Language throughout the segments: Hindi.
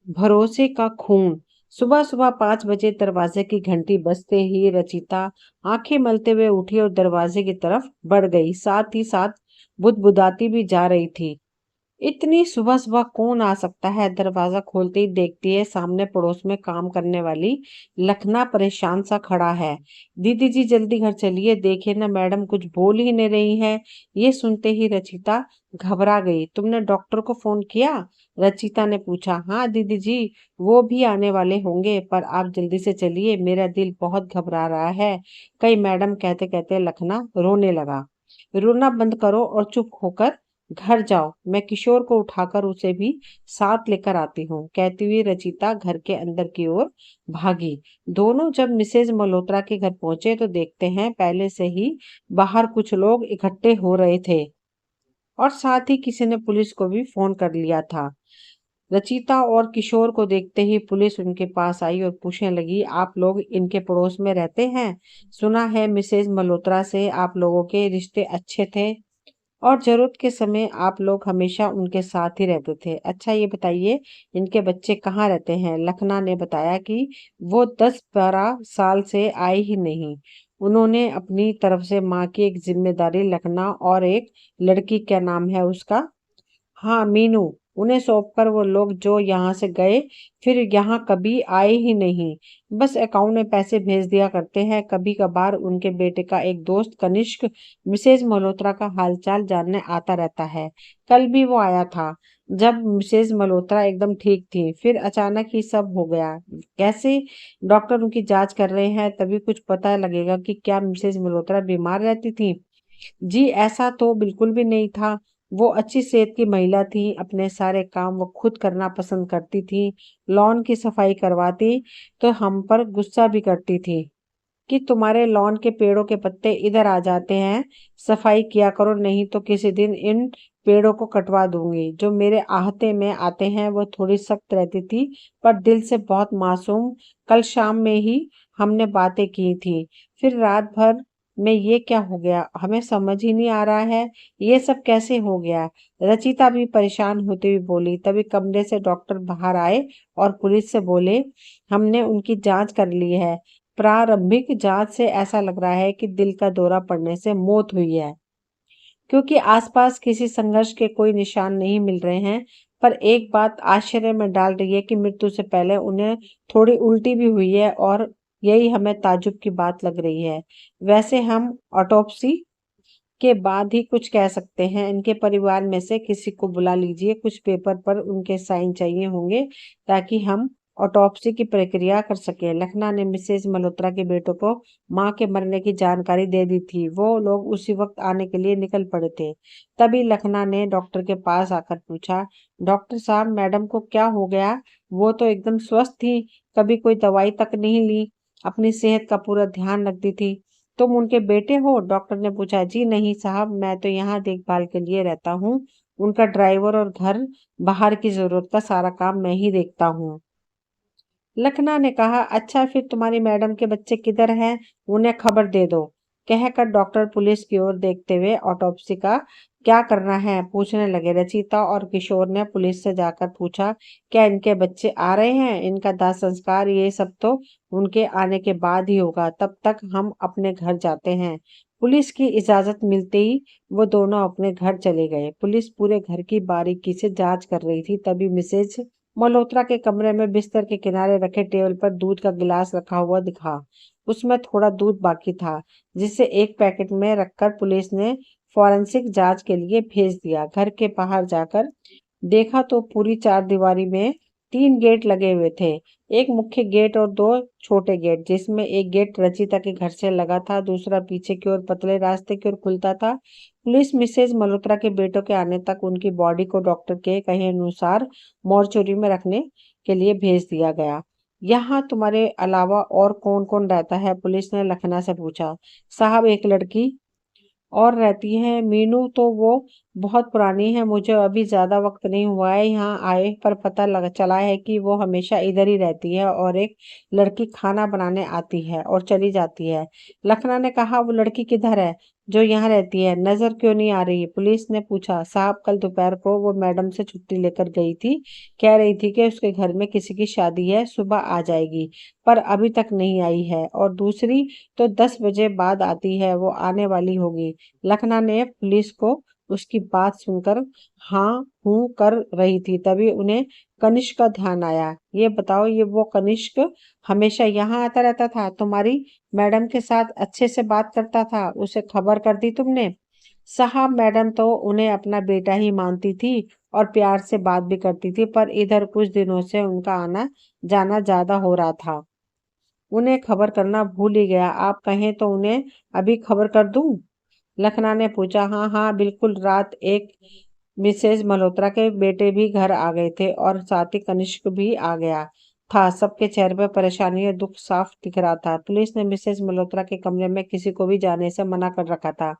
भरोसे का खून। सुबह सुबह 5 बजे दरवाजे की घंटी बजते ही रचिता आंखें मलते हुए उठी और दरवाजे की तरफ बढ़ गई। साथ ही साथ बुदबुदाती भी जा रही थी। इतनी सुबह सुबह कौन आ सकता है? दरवाजा खोलते ही देखती है सामने पड़ोस में काम करने वाली लखना परेशान सा खड़ा है। दीदी जी जल्दी घर चलिए, देखिए ना मैडम कुछ बोल ही नहीं रही है। ये सुनते ही रचिता घबरा गई। तुमने डॉक्टर को फोन किया? रचिता ने पूछा। हाँ दीदी जी, वो भी आने वाले होंगे, पर आप जल्दी से चलिए, मेरा दिल बहुत घबरा रहा है। कई मैडम कहते कहते लखना रोने लगा। रोना बंद करो और चुप होकर घर जाओ, मैं किशोर को उठाकर उसे भी साथ लेकर आती हूँ, कहती हुई रचिता घर के अंदर की ओर भागी। दोनों जब मिसेज मल्होत्रा के घर पहुंचे तो देखते हैं पहले से ही बाहर कुछ लोग इकट्ठे हो रहे थे और साथ ही किसी ने पुलिस को भी फोन कर लिया था। रचिता और किशोर को देखते ही पुलिस उनके पास आई और पूछने लगी, आप लोग इनके पड़ोस में रहते हैं? सुना है मिसेज मल्होत्रा से आप लोगों के रिश्ते अच्छे थे और जरूरत के समय आप लोग हमेशा उनके साथ ही रहते थे। अच्छा ये बताइए, इनके बच्चे कहाँ रहते हैं? लखना ने बताया कि वो 10-12 साल से आए ही नहीं। उन्होंने अपनी तरफ से माँ की एक जिम्मेदारी लखना और एक लड़की, क्या नाम है उसका, हाँ मीनू, उन्हें सौंपकर वो लोग जो यहाँ से गए फिर यहाँ कभी आए ही नहीं। बस अकाउंट में पैसे भेज दिया करते हैं। कभी कभार उनके बेटे का एक दोस्त कनिष्क मिसेज मल्होत्रा का हालचाल जानने आता रहता है। कल भी वो आया था जब मिसेज मल्होत्रा एकदम ठीक थी, फिर अचानक ही सब हो गया। कैसे? डॉक्टर उनकी जांच कर रहे हैं, तभी कुछ पता लगेगा कि क्या मिसेज मल्होत्रा बीमार रहती थी। जी ऐसा तो बिल्कुल भी नहीं था। वो अच्छी सेहत की महिला थी, अपने सारे काम वो खुद करना पसंद करती थी। लॉन की सफाई करवाती तो हम पर गुस्सा भी करती थी कि तुम्हारे लॉन के पेड़ों के पत्ते इधर आ जाते हैं, सफाई किया करो, नहीं तो किसी दिन इन पेड़ों को कटवा दूंगी। जो मेरे आहते में आते हैं वो थोड़ी सख्त रहती थी, पर दिल से बहुत मासूम। कल शाम में ही हमने बातें की थी, फिर रात भर में ये क्या हो गया हमें समझ ही नहीं आ रहा है। ये सब कैसे हो गया? रचिता भी परेशान होती हुई बोली। तभी कमरे से डॉक्टर बाहर आए और पुलिस से बोले, हमने उनकी जांच कर ली है। प्रारंभिक जांच से ऐसा लग रहा है कि दिल का दौरा पड़ने से मौत हुई है, क्योंकि आसपास किसी संघर्ष के कोई निशान नहीं मिल रहे हैं। पर एक बात आश्चर्य में डाल रही है कि मृत्यु से पहले उन्हें थोड़ी उल्टी भी हुई है, और यही हमें ताज्जुब की बात लग रही है। वैसे हम ऑटोप्सी के बाद ही कुछ कह सकते हैं। इनके परिवार में से किसी को बुला लीजिए, कुछ पेपर पर उनके साइन चाहिए होंगे ताकि हम ऑटोप्सी की प्रक्रिया कर सकें। लखना ने मिसेज मल्होत्रा के बेटों को मां के मरने की जानकारी दे दी थी। वो लोग उसी वक्त आने के लिए निकल पड़े थे। तभी लखना ने डॉक्टर के पास आकर पूछा, डॉक्टर साहब मैडम को क्या हो गया? वो तो एकदम स्वस्थ थी, कभी कोई दवाई तक नहीं ली, अपनी सेहत का पूरा ध्यान रखती थी। तुम उनके बेटे हो? डॉक्टर ने पूछा। जी नहीं साहब, मैं तो यहाँ देखभाल के लिए रहता हूँ, उनका ड्राइवर और घर बाहर की जरूरत का सारा काम मैं ही देखता हूँ। लखना ने कहा, अच्छा फिर तुम्हारी मैडम के बच्चे किधर हैं? उन्हें खबर दे दो, कहकर डॉक्टर पुलिस की ओर देखते हुए ऑटोप्सी का क्या करना है पूछने लगे। रचिता और किशोर ने पुलिस से जाकर पूछा, क्या इनके बच्चे आ रहे हैं? इनका दाह संस्कार ये सब तो उनके आने के बाद ही होगा, तब तक हम अपने घर जाते हैं। पुलिस की इजाजत मिलते ही वो दोनों अपने घर चले गए। पुलिस पूरे घर की बारीकी से जांच कर रही थी। तभी मिसेज मल्होत्रा के कमरे में बिस्तर के किनारे रखे टेबल पर दूध का गिलास रखा हुआ दिखा। उसमें थोड़ा दूध बाकी था, जिसे एक पैकेट में रखकर पुलिस ने फॉरेंसिक जांच के लिए भेज दिया। घर के बाहर जाकर देखा तो पूरी चारदीवारी में 3 गेट लगे हुए थे। एक मुख्य गेट और 2 छोटे गेट, जिसमें एक गेट रचिता के घर से लगा था, दूसरा पीछे की ओर पतले रास्ते की ओर खुलता था। पुलिस मिसेज मल्होत्रा के बेटों के आने तक उनकी बॉडी को डॉक्टर के कहे अनुसार मॉर्चुरी में रखने के लिए भेज दिया गया। यहाँ तुम्हारे अलावा और कौन कौन रहता है? पुलिस ने लखना से पूछा। साहब एक लड़की और रहती है, मीनू, तो वो बहुत पुरानी है, मुझे अभी ज्यादा वक्त नहीं हुआ है यहाँ आए, पर पता लग चला है कि वो हमेशा इधर ही रहती है। और एक लड़की खाना बनाने आती है और चली जाती है। लखना ने कहा, वो लड़की किधर है? जो यहाँ रहती है, नजर क्यों नहीं आ रही? पुलिस ने पूछा। साहब, कल दोपहर को वो मैडम से छुट्टी लेकर गई थी। कह रही थी कि उसके घर में किसी की शादी है, सुबह आ जाएगी, पर अभी तक नहीं आई है। और दूसरी तो 10 बजे बाद आती है, वो आने वाली होगी। लखना ने पुलिस को उसकी बात सुनकर हाँ हूँ कर रही थी, तभी उन्हें कनिष्क का ध्यान आया। ये बताओ, ये वो कनिष्क हमेशा यहाँ आता रहता था, तुम्हारी मैडम के साथ अच्छे से बात करता था, उसे खबर कर दी तुमने? साहब, मैडम तो उन्हें अपना बेटा ही मानती थी और प्यार से बात भी करती थी, पर इधर कुछ दिनों से उनका आना जाना ज्यादा हो रहा था, उन्हें खबर करना भूल ही गया। आप कहें तो उन्हें अभी खबर कर दूं? लखना ने पूछा। हाँ हाँ बिल्कुल। रात एक मिसेज मल्होत्रा के बेटे भी घर आ गए थे और साथ ही कनिष्क भी आ गया था। सबके चेहरे पर परेशानी और दुख साफ दिख रहा था। पुलिस ने मिसेज मल्होत्रा के कमरे में किसी को भी जाने से मना कर रखा था।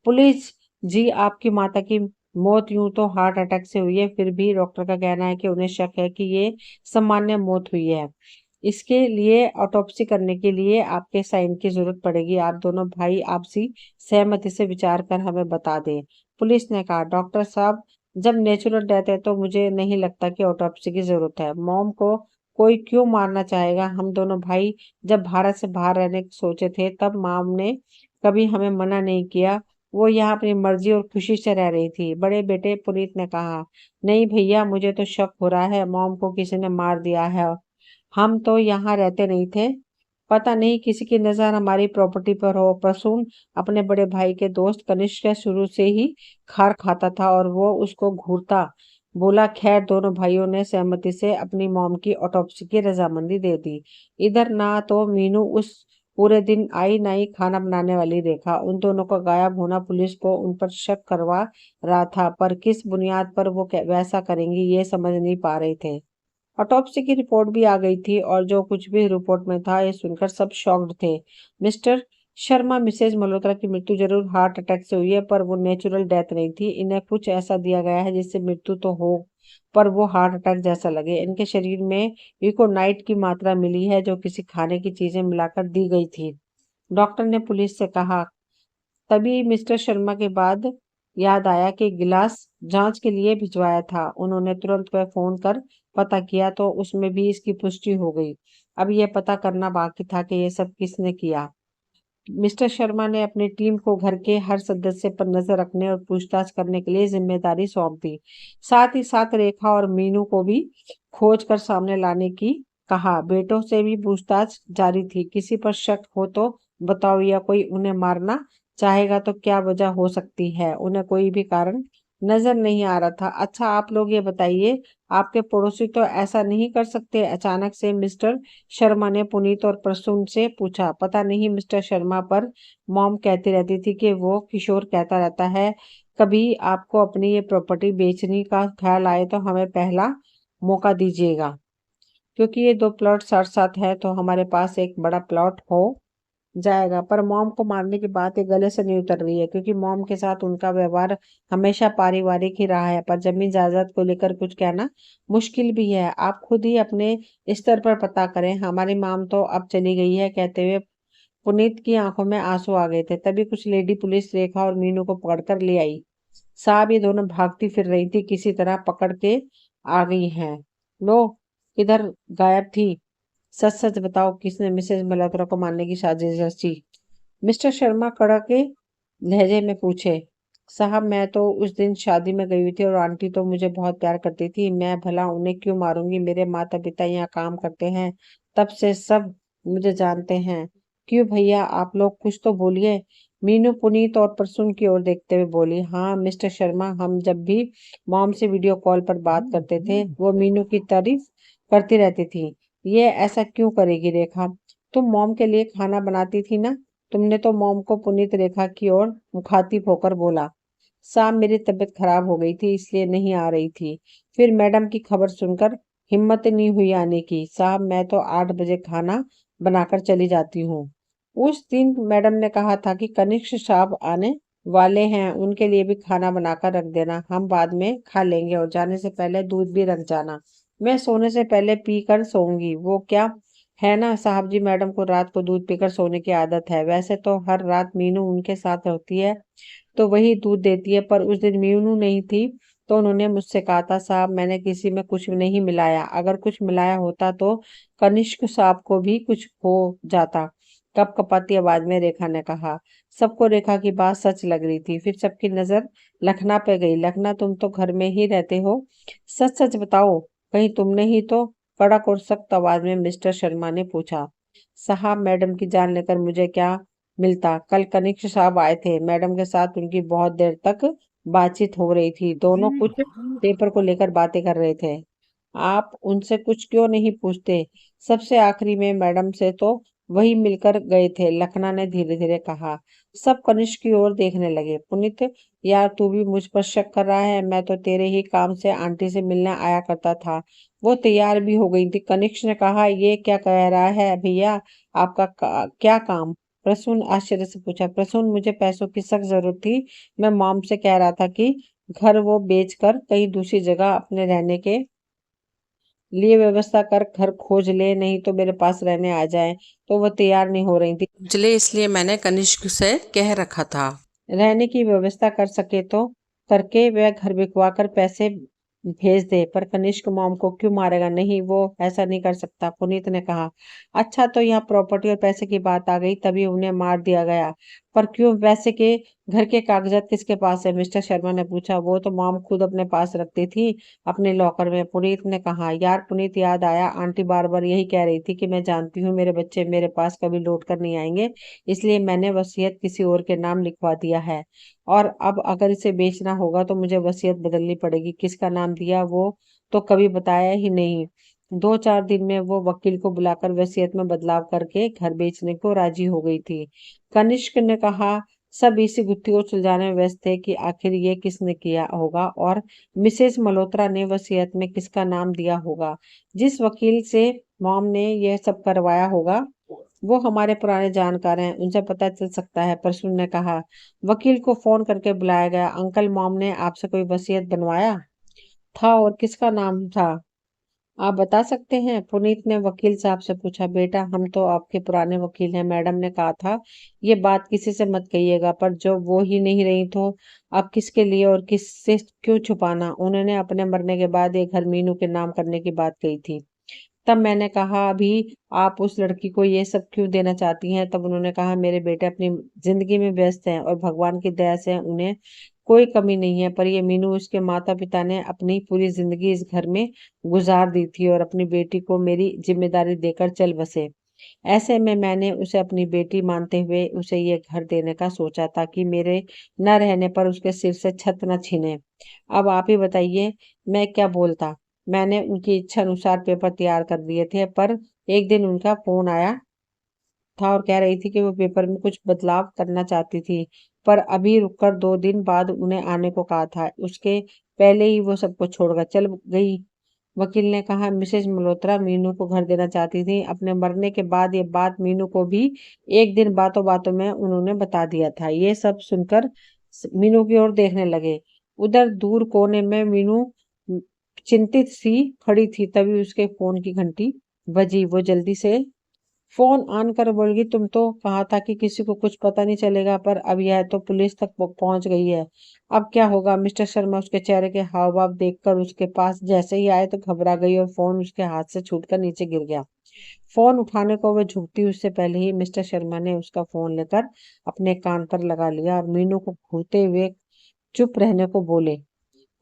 पुलिस जी, आपकी माता की मौत यूं तो हार्ट अटैक से हुई है, फिर भी डॉक्टर का कहना है कि उन्हें शक है कि ये सामान्य मौत हुई है। इसके लिए ऑटोप्सी करने के लिए आपके साइन की जरूरत पड़ेगी। आप दोनों भाई आपसी सहमति से विचार कर हमें बता दें। पुलिस ने कहा। डॉक्टर साहब, जब नेचुरल डेथ है तो मुझे नहीं लगता कि ऑटोप्सी की जरूरत है। मॉम को कोई क्यों मारना चाहेगा? हम दोनों भाई जब भारत से बाहर रहने की सोचे थे, तब मॉम ने कभी हमें मना नहीं किया। वो यहाँ अपनी मर्जी और खुशी से रह रही थी। बड़े बेटे पुनीत ने कहा। नहीं भैया, मुझे तो शक हो रहा है, मॉम को किसी ने मार दिया है। हम तो यहाँ रहते नहीं थे, पता नहीं किसी की नजर हमारी प्रॉपर्टी पर हो। प्रसून अपने बड़े भाई के दोस्त कनिष्क शुरू से ही खार खाता था और वो उसको घूरता। बोला। खैर, दोनों भाइयों ने सहमति से अपनी मॉम की ऑटोप्सी की रजामंदी दे दी। इधर ना तो मीनू उस पूरे दिन आई, ना ही खाना बनाने वाली रेखा। उन दोनों का गायब होना पुलिस को उन पर शक करवा रहा था, पर किस बुनियाद पर वो वैसा करेंगी ये समझ नहीं पा रहे थे। ऑटोप्सी की रिपोर्ट भी आ गई थी और जो कुछ भी रिपोर्ट में था, ये सुनकर सब शॉक्ड थे। मिस्टर शर्मा, मिसेज मल्होत्रा की मृत्यु जरूर हार्ट अटैक से हुई है, पर वो नेचुरल डेथ नहीं थी। इन्हें कुछ ऐसा दिया गया है जिससे मृत्यु तो हो, पर वो हार्ट अटैक जैसा लगे। इनके शरीर में यूकोनाइट की मात्रा मिली है, जो किसी खाने की चीजें मिलाकर दी गई थी, डॉक्टर ने पुलिस से कहा। तभी मिस्टर शर्मा के बाद याद आया कि गिलास जांच के लिए भिजवाया था। उन्होंने तुरंत वह फोन कर पता किया तो उसमें भी इसकी पुष्टि हो गई। अब यह पता करना बाकी था कि यह सब किसने किया। मिस्टर शर्मा ने अपनी टीम को घर के हर सदस्य पर नजर रखने और पूछताछ करने के लिए जिम्मेदारी सौंप दी। साथ ही साथ रेखा और मीनू को भी खोज कर सामने लाने की कहा। बेटों से भी पूछताछ जारी थी। किसी पर शक हो तो बताओ, या कोई उन्हें मारना चाहेगा तो क्या वजह हो सकती है? उन्हें कोई भी कारण नजर नहीं आ रहा था। अच्छा, आप लोग ये बताइए, आपके पड़ोसी तो ऐसा नहीं कर सकते? अचानक से मिस्टर शर्मा ने पुनीत और प्रसून से पूछा। पता नहीं मिस्टर शर्मा, पर मॉम कहती रहती थी कि वो किशोर कहता रहता है, कभी आपको अपनी ये प्रॉपर्टी बेचने का ख्याल आए तो हमें पहला मौका दीजिएगा, क्योंकि ये दो प्लॉट साथ साथ है तो हमारे पास एक बड़ा प्लॉट हो जाएगा। पर मॉम को मारने की बात ये गले से नहीं उतर रही है, क्योंकि मॉम के साथ उनका व्यवहार हमेशा पारिवारिक ही रहा है, पर जमीन जायदाद को लेकर कुछ कहना मुश्किल भी है। आप खुद ही अपने स्तर पर पता करें। हमारी मॉम तो अब चली गई है। कहते हुए पुनीत की आंखों में आंसू आ गए थे। तभी कुछ लेडी पुलिस रेखा और मीनू को पकड़कर ले आई। साहब, ये दोनों भागती फिर रही थी, किसी तरह पकड़ के आ गई हैं। लो, किधर गायब थी? सच सच बताओ, किसने मिसेज मल्होत्रा को मारने की साजिश रची? मिस्टर शर्मा कड़क लहजे में पूछे। साहब, मैं तो उस दिन शादी में गई हुई थी और आंटी तो मुझे बहुत प्यार करती थी। मैं भला उन्हें क्यों मारूंगी? मेरे माता पिता यहाँ काम करते हैं, तब से सब मुझे जानते हैं। क्यों भैया, आप लोग कुछ तो बोलिए। मीनू पुनीत और प्रसून की ओर देखते हुए बोली। हाँ मिस्टर शर्मा, हम जब भी मॉम से वीडियो कॉल पर बात करते थे, वो मीनू की तारीफ करती रहती थी। ये ऐसा क्यों करेगी रेखा? तुम मॉम के लिए खाना बनाती थी ना? तुमने तो मॉम को पुनीत रेखा की ओर मुखातिब होकर बोला। साहब, मेरी तबीयत खराब हो गई थी, इसलिए नहीं आ रही थी। फिर मैडम की खबर सुनकर हिम्मत नहीं हुई आने की। साहब, मैं तो 8 बजे खाना बनाकर चली जाती हूँ। उस दिन मैडम ने कहा था कि कनिष्क साहब आने वाले हैं, उनके लिए भी खाना बनाकर रख देना, हम बाद में खा लेंगे। और जाने से पहले दूध भी रख जाना। मैं सोने से पहले पी कर सोऊंगी। वो क्या है ना साहब जी, मैडम को रात को दूध पीकर सोने की आदत है। वैसे तो हर रात मीनू उनके साथ होती है तो वही दूध देती है, पर उस दिन मीनू नहीं थी तो उन्होंने मुझसे कहा था, साहब मैंने किसी में कुछ नहीं मिलाया, अगर कुछ मिलाया होता तो कनिष्क साहब को भी कुछ हो जाता। कपकपाती आवाज में रेखा ने कहा। सबको रेखा की बात सच लग रही थी। फिर सबकी नजर लखना पे गई। लखना, तुम तो घर में ही रहते हो, सच सच बताओ, कहीं तुमने ही तो? कड़क और सख्त आवाज में मिस्टर शर्मा ने पूछा। साहब, मैडम की जान लेकर मुझे क्या मिलता? कल कनिष्क साहब आए थे, मैडम के साथ उनकी बहुत देर तक बातचीत हो रही थी, दोनों कुछ पेपर को लेकर बातें कर रहे थे। आप उनसे कुछ क्यों नहीं पूछते? सबसे आखिरी में मैडम से तो वही मिलकर गए थे, लखना ने धीरे धीरे कहा। सब कनिष्क की ओर देखने लगे। पुनीत, यार तू भी मुझ पर शक कर रहा है? मैं तो तेरे ही काम से आंटी से मिलने आया करता था। वो तैयार भी हो गई थी। कनिष्क ने कहा, ये क्या कह रहा है भैया? आपका क्या काम? प्रसून आश्चर्य से पूछा। प्रसून, मुझे पैसों की सख्त जरूरत थी। मैं मॉम से कह रहा था कि घर वो बेचकर कहीं दूसरी जगह अपने रहने के लिए व्यवस्था कर घर खोज ले, नहीं तो मेरे पास रहने आ जाए। तो वो तैयार नहीं हो रही थी, इसलिए मैंने कनिष्क से कह रखा था रहने की व्यवस्था कर सके तो करके वह घर बिकवा कर पैसे भेज दे। पर कनिष्क मॉम को क्यों मारेगा? नहीं, वो ऐसा नहीं कर सकता। पुनीत ने कहा। अच्छा, तो यहाँ प्रॉपर्टी और पैसे की बात आ गई, तभी उन्हें मार दिया गया। पर क्यों? पैसे के घर के कागजात किसके पास है? मिस्टर शर्मा ने पूछा। वो तो मॉम खुद अपने पास रखती थी, अपने लॉकर में। पुनीत ने कहा। यार पुनीत, याद आया, आंटी बार बार यही कह रही थी कि मैं जानती हूँ मेरे बच्चे मेरे पास कभी लौट कर नहीं आएंगे, इसलिए मैंने वसीयत किसी और के नाम लिखवा दिया है। और अब अगर इसे बेचना होगा तो मुझे वसीयत बदलनी पड़ेगी। किसका नाम दिया वो तो कभी बताया ही नहीं। 2-4 दिन में वो वकील को बुलाकर वसीयत में बदलाव करके घर बेचने को राजी हो गई थी। कनिष्क ने कहा। सब इसी गुत्थी को सुलझाने में व्यस्त थे कि आखिर ये किसने किया होगा और मिसेस मल्होत्रा ने वसीयत में किसका नाम दिया होगा। जिस वकील से मॉम ने यह सब करवाया होगा वो हमारे पुराने जानकार हैं, उनसे पता चल सकता है, प्रसून ने कहा। वकील को फोन करके बुलाया गया। अंकल, मॉम ने आपसे कोई वसीयत बनवाया था और किसका नाम था? आप बता सकते हैं? पुनीत ने वकील साहब से पूछा। बेटा, हम तो आपके पुराने वकील हैं, मैडम ने कहा था ये बात किसी से मत कहिएगा, पर जब वो ही नहीं रही तो अब किसके लिए और किससे क्यों छुपाना? उन्होंने अपने मरने के बाद ये घर मीनू के नाम करने की बात कही थी। तब मैंने कहा, अभी आप उस लड़की को ये सब क्यों देना चाहती हैं? तब उन्होंने कहा, मेरे बेटे अपनी जिंदगी में व्यस्त हैं और भगवान की दया से उन्हें कोई कमी नहीं है, पर ये मीनू, उसके माता पिता ने अपनी पूरी जिंदगी इस घर में गुजार दी थी और अपनी बेटी को मेरी जिम्मेदारी देकर चल बसे। ऐसे में मैंने उसे अपनी बेटी मानते हुए उसे ये घर देने का सोचा, ताकि मेरे न रहने पर उसके सिर से छत न छीने। अब आप ही बताइए, मैं क्या बोलता? मैंने उनकी इच्छा अनुसार पेपर तैयार कर दिए थे, पर एक दिन उनका फोन आया था और कह रही थी कि वो पेपर में कुछ बदलाव करना चाहती थी, पर अभी रुककर 2 दिन बाद उन्हें आने को कहा था। उसके पहले ही वो सबको छोड़कर चल गई। वकील ने कहा। मिसेज मल्होत्रा मीनू को घर देना चाहती थी। अपने मरने के बाद ये बात मीनू को भी एक दिन बातों बातों में उन्होंने बता दिया था। ये सब सुनकर मीनू की ओर देखने लगे। उधर दूर कोने में मीनू चिंतित सी खड़ी थी। तभी उसके फोन की घंटी बजी। वो जल्दी से फोन ऑन कर बोलेगी, तुम तो कहा था कि किसी को कुछ पता नहीं चलेगा, पर अब यह तो पुलिस तक पहुंच गई है। अब क्या होगा? मिस्टर शर्मा उसके चेहरे के हाव भाव देखकर उसके पास जैसे ही आए तो घबरा गई और फोन उसके हाथ से छूटकर नीचे गिर गया। फोन उठाने को वह झुकती उससे पहले ही मिस्टर शर्मा ने उसका फोन लेकर अपने कान पर लगा लिया और मीनू को घूरते हुए चुप रहने को बोले।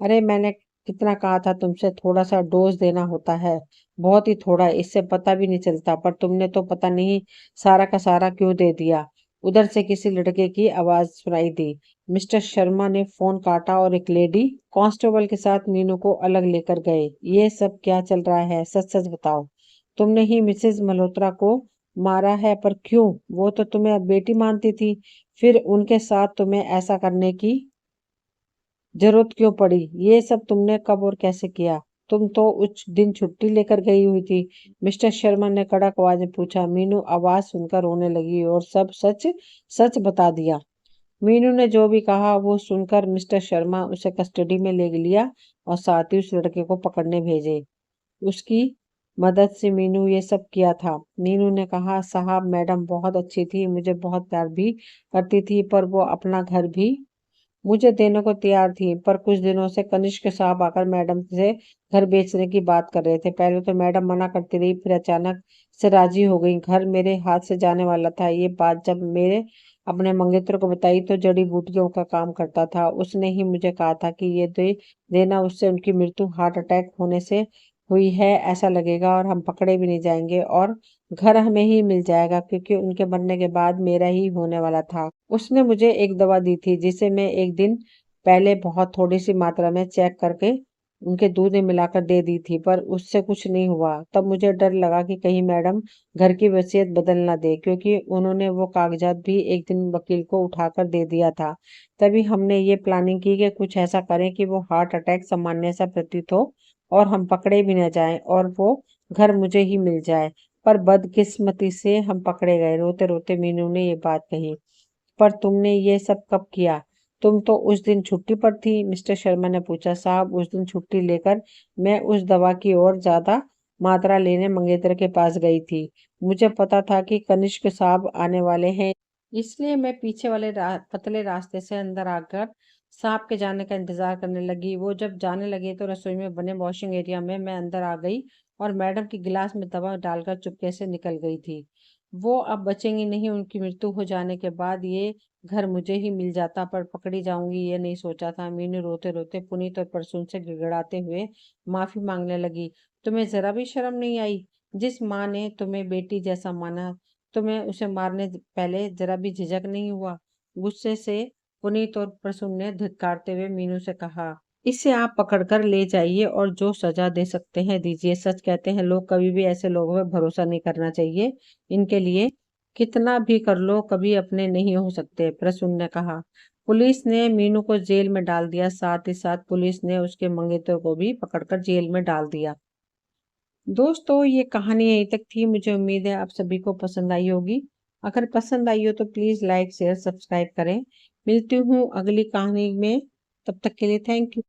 अरे, मैंने कितना कहा था तुमसे, थोड़ा सा डोज देना होता है, बहुत ही थोड़ा, इससे पता भी नहीं चलता, पर तुमने तो पता नहीं सारा का सारा क्यों दे दिया। उधर से किसी लड़के की आवाज सुनाई दी। मिस्टर शर्मा ने फोन काटा और एक लेडी कांस्टेबल के साथ मीनू को अलग लेकर गए। ये सब क्या चल रहा है? सच सच बताओ, तुमने ही मिसेज मल्होत्रा को मारा है? पर क्यों? वो तो तुम्हें बेटी मानती थी, फिर उनके साथ तुम्हें ऐसा करने की जरूरत क्यों पड़ी? ये सब तुमने कब और कैसे किया? तुम तो उस दिन छुट्टी लेकर गई हुई थी। मिस्टर शर्मा ने कड़क आवाज में पूछा। मीनू आवाज सुनकर रोने लगी और सब सच सच बता दिया। मीनू ने जो भी कहा वो सुनकर मिस्टर शर्मा उसे कस्टडी में ले लिया और साथ ही उस लड़के को पकड़ने भेजे। उसकी मदद से मीनू ये सब किया था। मीनू ने कहा, साहब मैडम बहुत अच्छी थी, मुझे बहुत प्यार भी करती थी, पर वो अपना घर भी मुझे देने को तैयार थी। पर कुछ दिनों से कनिष्क साहब आकर मैडम से घर बेचने की बात कर रहे थे। पहले तो मैडम मना करती रही, फिर अचानक से राजी हो गई। घर मेरे हाथ से जाने वाला था। ये बात जब मेरे अपने मंगेतर को बताई तो जड़ी बूटियों का काम करता था, उसने ही मुझे कहा था कि ये दे देना, उससे उनकी मृत्यु हार्ट अटैक होने से हुई है ऐसा लगेगा, और हम पकड़े भी नहीं जाएंगे, और घर हमें ही मिल जाएगा, क्योंकि उनके मरने के बाद मेरा ही होने वाला था। उसने मुझे एक दवा दी थी, जिसे मैं एक दिन पहले बहुत थोड़ी सी मात्रा में चेक करके उनके दूध में मिलाकर दे दी थी, पर उससे कुछ नहीं हुआ। तब मुझे डर लगा कि कहीं मैडम घर की वसीयत बदल ना दे, क्योंकि उन्होंने वो कागजात भी एक दिन वकील को उठाकर दे दिया था। तभी हमने ये प्लानिंग की कि कुछ ऐसा करें कि वो हार्ट अटैक सामान्य सा प्रतीत हो, और हम पकड़े भी न जाएं, और वो घर मुझे ही मिल जाए। पर बदकिस्मती से हम पकड़े गए। रोते रोते मीनू ने ये बात कही। पर तुमने ये सब कब किया? तुम तो उस दिन छुट्टी पर थी, मिस्टर शर्मा ने पूछा। साहब, उस दिन छुट्टी लेकर मैं उस दवा की और ज्यादा मात्रा लेने मंगेतर के पास गई थी। मुझे पता था कि कनिष्क साहब आने वाले हैं, इसलिए मैं पीछे वाले पतले रास्ते से अंदर आकर साहब के जाने का इंतजार करने लगी। वो जब जाने लगे तो रसोई में बने वॉशिंग एरिया में मैं अंदर आ गई, और मैडम की गिलास में दवा डालकर चुपके से निकल गई थी। वो अब बचेंगी नहीं। उनकी मृत्यु हो जाने के बाद ये घर मुझे ही मिल जाता, पर पकड़ी जाऊंगी ये नहीं सोचा था। मीनू रोते रोते पुनीत और प्रसून से गिड़गिड़ाते हुए माफी मांगने लगी। तुम्हें जरा भी शर्म नहीं आई? जिस माँ ने तुम्हें बेटी जैसा माना, तुम्हें उसे मारने पहले जरा भी झिझक नहीं हुआ? गुस्से से पुनीत और प्रसून ने धिक्कारते हुए मीनू से कहा, इसे आप पकड़कर ले जाइए और जो सजा दे सकते हैं दीजिए। सच कहते हैं लोग, कभी भी ऐसे लोगों पर भरोसा नहीं करना चाहिए। इनके लिए कितना भी कर लो, कभी अपने नहीं हो सकते, प्रसून ने कहा। पुलिस ने मीनू को जेल में डाल दिया, साथ ही साथ पुलिस ने उसके मंगेतर को भी पकड़कर जेल में डाल दिया। दोस्तों, ये कहानी यहीं तक थी। मुझे उम्मीद है आप सभी को पसंद आई होगी। अगर पसंद आई हो तो प्लीज लाइक शेयर सब्सक्राइब करें। मिलती हूँ अगली कहानी में। तब तक के लिए थैंक यू।